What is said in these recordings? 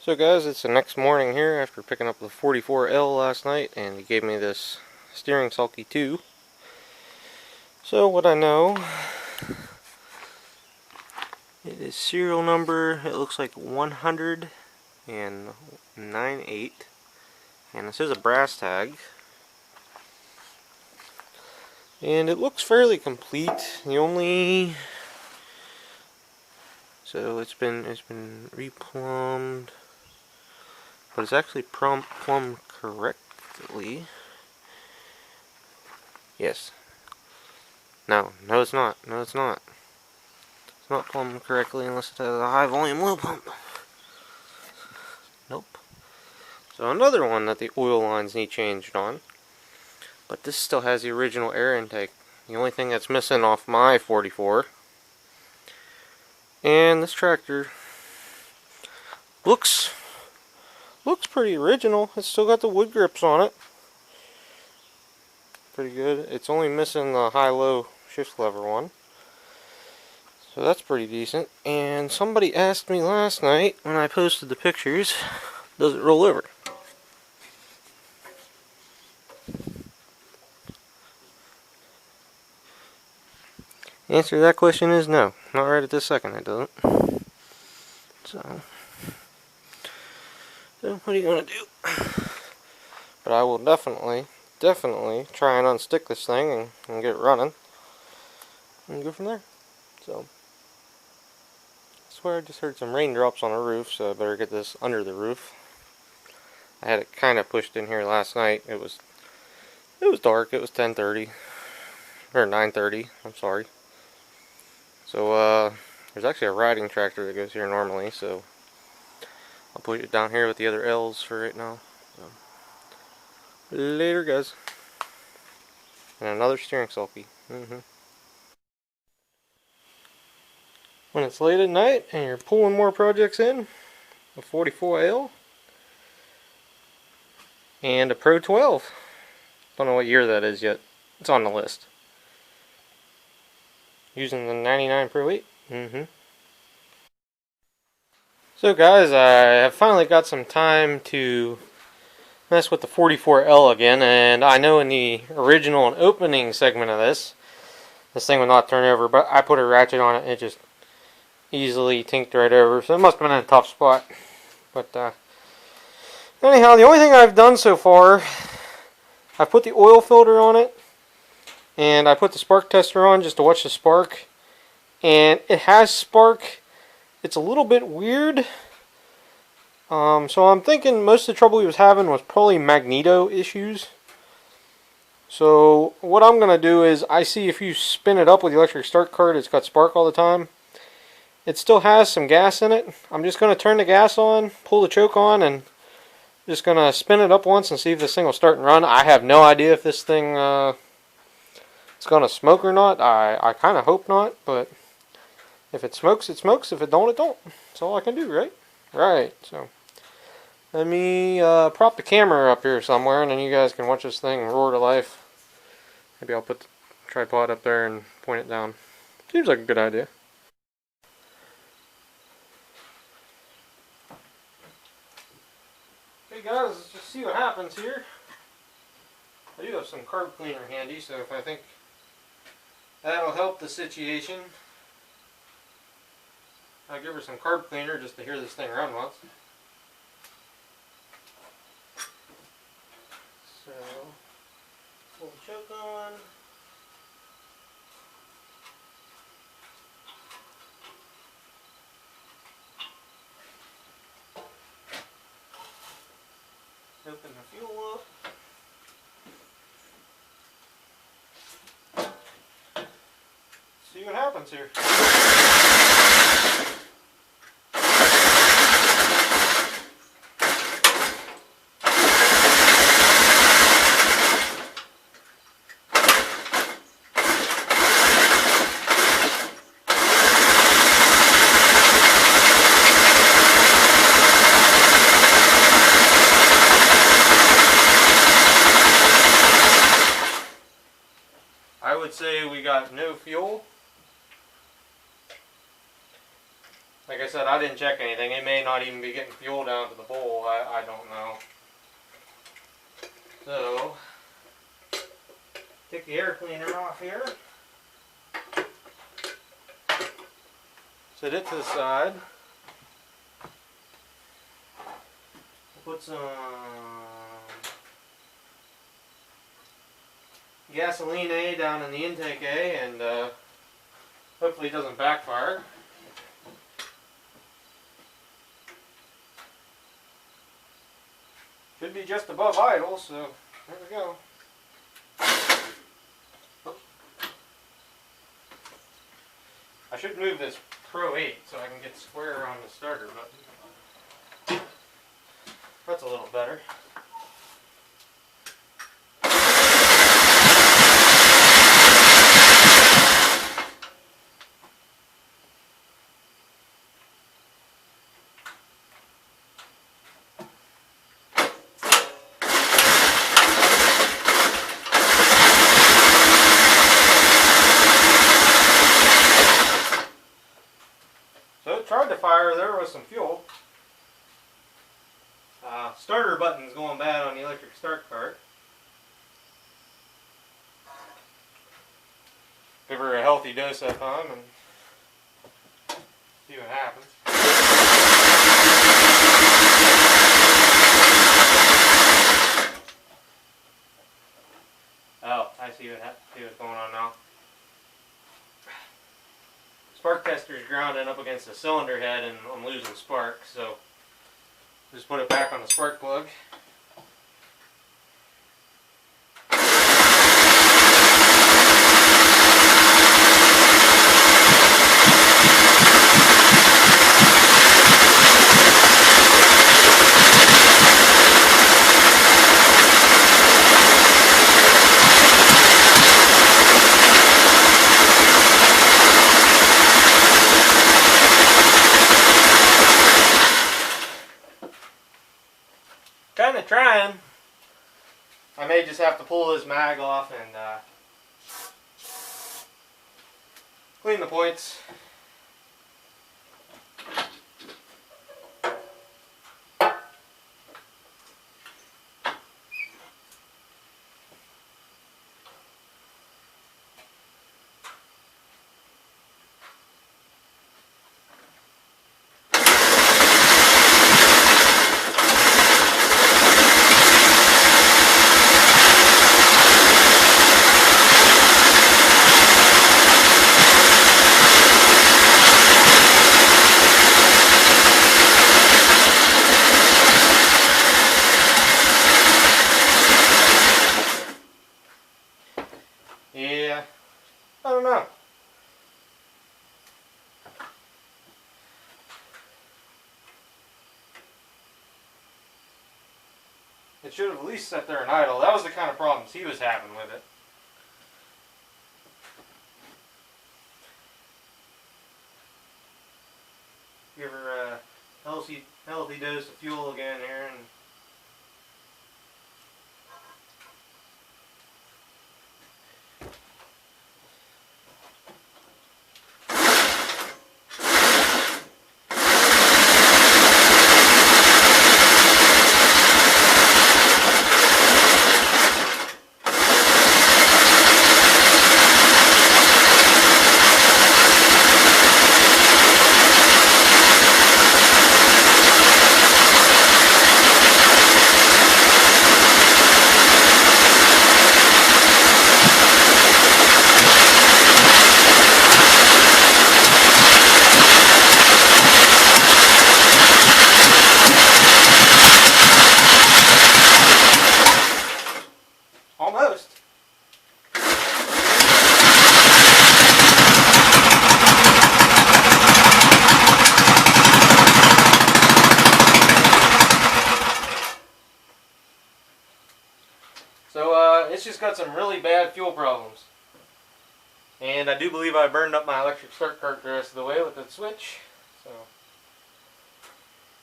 So guys, it's the next morning here after picking up the 44L last night, and he gave me this steering sulky too. So what I know, it is serial number, it looks like 100.98, and this is a brass tag. And it looks fairly complete. So it's been replumbed, but it's actually plumbed correctly. Yes. No, it's not. No, it's not. It's not plumbed correctly unless it has a high volume oil pump. Nope. So another one that the oil lines need changed on. But this still has the original air intake. The only thing that's missing off my 44. And this tractor looks pretty original. It's still got the wood grips on it. Pretty good. It's only missing the high-low shift lever one. So that's pretty decent. And somebody asked me last night when I posted the pictures, does it roll over? The answer to that question is no. Not right at this second it doesn't. So what are you going to do? But I will definitely try and unstick this thing and get it running. And go from there. So, I swear I just heard some raindrops on the roof, so I better get this under the roof. I had it kind of pushed in here last night. It was dark. It was 10:30 or 9:30. I'm sorry. So there's actually a riding tractor that goes here normally, so I'll put it down here with the other L's for right now. So, later, guys. And another steering sulky. When it's late at night and you're pulling more projects in, a 44L and a Pro 12. Don't know what year that is yet. It's on the list. Using the 99 Pro 8. So guys, I have finally got some time to mess with the 44L again, and I know in the original and opening segment of this thing would not turn over, but I put a ratchet on it and it just easily tinked right over, so it must have been in a tough spot. But anyhow, the only thing I've done so far, I've put the oil filter on it, and I put the spark tester on just to watch the spark, and it has spark. It's a little bit weird. So I'm thinking most of the trouble he was having was probably magneto issues. So what I'm going to do is, I see if you spin it up with the electric start card, it's got spark all the time. It still has some gas in it. I'm just going to turn the gas on, pull the choke on, and just going to spin it up once and see if this thing will start and run. I have no idea if this thing is going to smoke or not. I kind of hope not, but if it smokes, it smokes. If it don't, it don't. That's all I can do, right? Right, so let me prop the camera up here somewhere, and then you guys can watch this thing roar to life. Maybe I'll put the tripod up there and point it down. Seems like a good idea. Hey guys, let's just see what happens here. I do have some carb cleaner handy, so if I think that'll help the situation, I'll give her some carb cleaner just to hear this thing run once. So, pull the choke on. Open the fuel up. See what happens here. I would say we got no fuel. Like I said, I didn't check anything. It may not even be getting fuel down to the bowl. I don't know. So, take the air cleaner off here. Set it to the side. Put some gasoline A down in the intake A, and hopefully it doesn't backfire. Should be just above idle, so there we go. I should move this Pro 8 so I can get square on the starter button. That's a little better. So it tried to fire there with some fuel. Starter button's going bad on the electric start cart. Give her a healthy dose that time and see what happens. Oh, I see what's going on now. Spark tester is grounding up against the cylinder head and I'm losing spark, so just put it back on the spark plug. Kind of trying. I may just have to pull this mag off and clean the points. Yeah, I don't know. It should have at least sat there and idle. That was the kind of problems he was having with it. Give her a healthy dose of fuel again here and almost. So it's just got some really bad fuel problems. And I do believe I burned up my electric start cart the rest of the way with the switch. So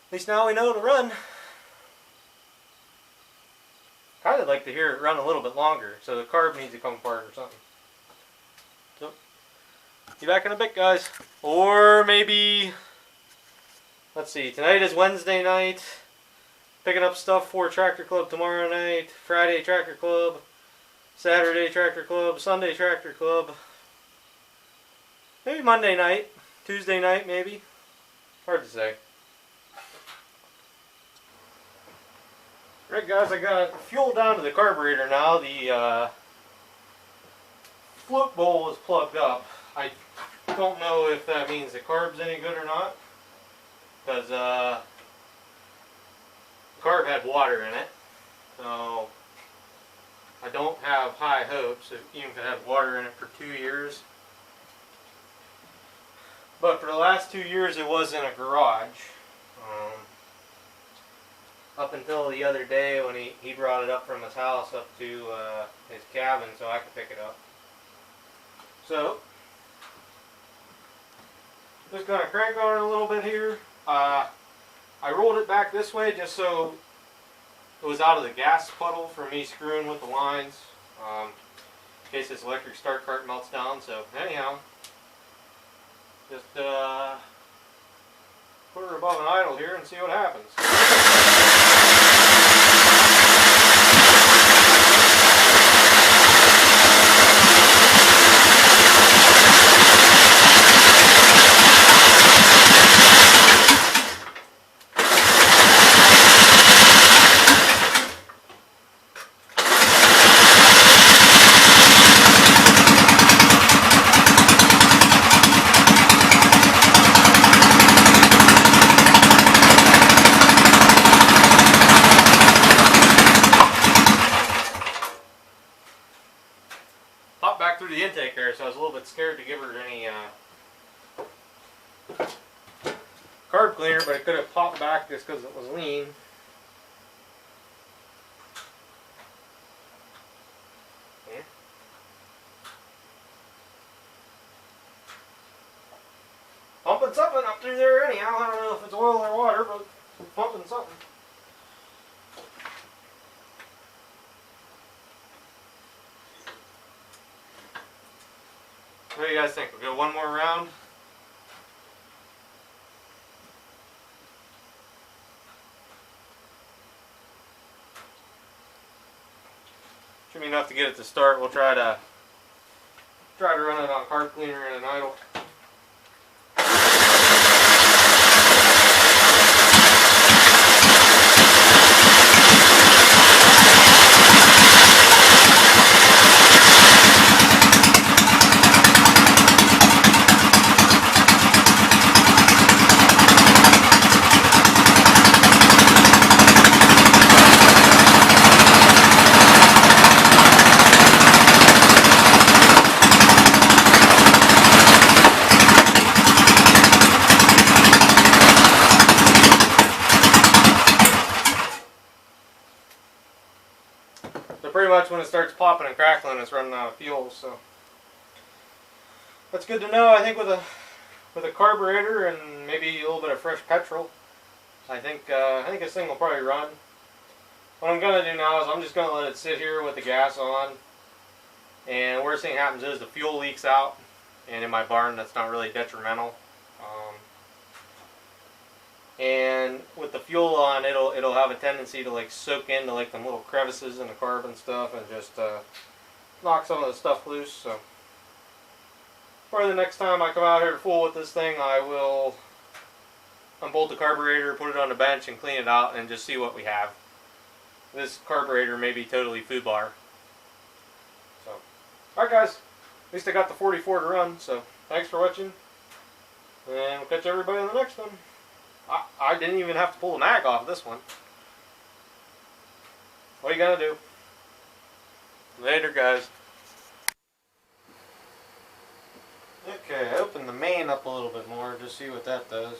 at least now we know to run. Kind of like to hear it run a little bit longer, so the carb needs to come apart or something. So, be back in a bit, guys. Or maybe let's see, tonight is Wednesday night. Picking up stuff for Tractor Club tomorrow night. Friday Tractor Club. Saturday Tractor Club. Sunday Tractor Club. Maybe Monday night. Tuesday night maybe. Hard to say. Alright guys, I got fuel down to the carburetor now. The float bowl is plugged up. I don't know if that means the carb's any good or not. Because the carb had water in it. So I don't have high hopes, even if it had water in it for 2 years. But for the last 2 years it was in a garage. Up until the other day when he brought it up from his house up to his cabin so I could pick it up. So, just going to crank on it a little bit here. I rolled it back this way just so it was out of the gas puddle for me screwing with the lines. In case this electric start cart melts down. So anyhow, just put her above an idle here and see what happens. Back through the intake there, so I was a little bit scared to give her any carb cleaner, but it could have popped back just because it was lean. Yeah. Pumping something up through there anyhow. I don't know if it's oil or water, but it's pumping something. What do you guys think? We'll go one more round? Should be enough to get it to start. We'll try to run it on carb cleaner and an idle. So pretty much when it starts popping and crackling, it's running out of fuel. So that's good to know. I think with a carburetor and maybe a little bit of fresh petrol, I think this thing will probably run. What I'm gonna do now is I'm just gonna let it sit here with the gas on, and worst thing happens is the fuel leaks out, and in my barn that's not really detrimental. And with the fuel on, it'll have a tendency to like soak into like them little crevices in the carb and stuff, and just knock some of the stuff loose. So probably the next time I come out here to fool with this thing, I will unbolt the carburetor, put it on the bench, and clean it out, and just see what we have. This carburetor may be totally foobar. So, alright guys, at least I got the 44 to run. So thanks for watching, and we'll catch everybody on the next one. I didn't even have to pull the mag off this one. What are you gonna do? Later, guys. Okay, open the main up a little bit more, just see what that does.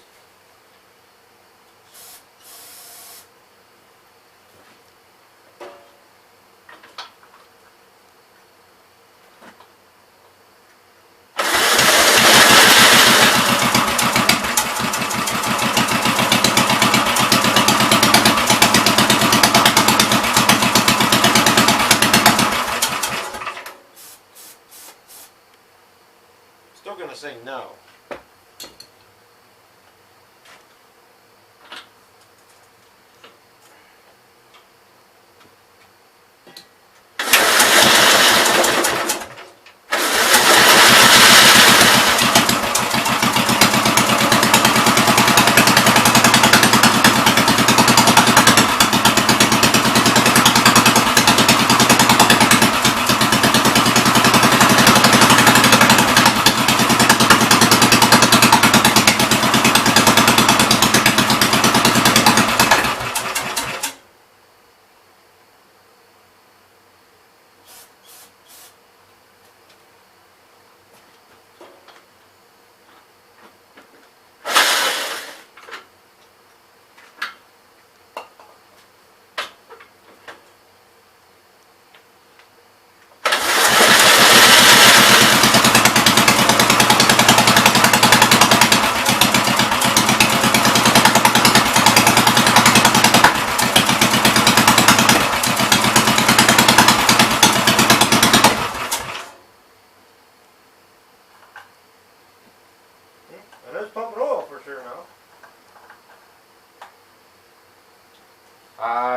Still gonna say no.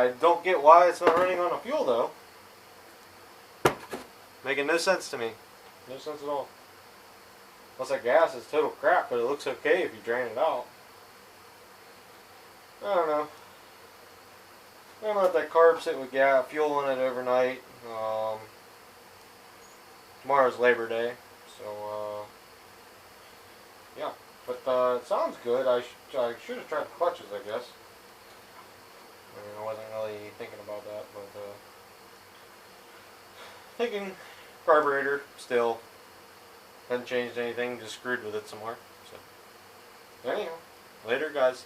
I don't get why it's not running on a fuel though. Making no sense to me. No sense at all. Plus that gas is total crap, but it looks okay if you drain it out. I don't know. I'm gonna let that carb sit with gas, fuel in it overnight. Tomorrow's Labor Day, so yeah. But it sounds good. I should have tried the clutches, I guess. I mean, I wasn't really thinking about that, but thinking carburetor still. Hadn't changed anything, just screwed with it some more. So anyhow, later guys.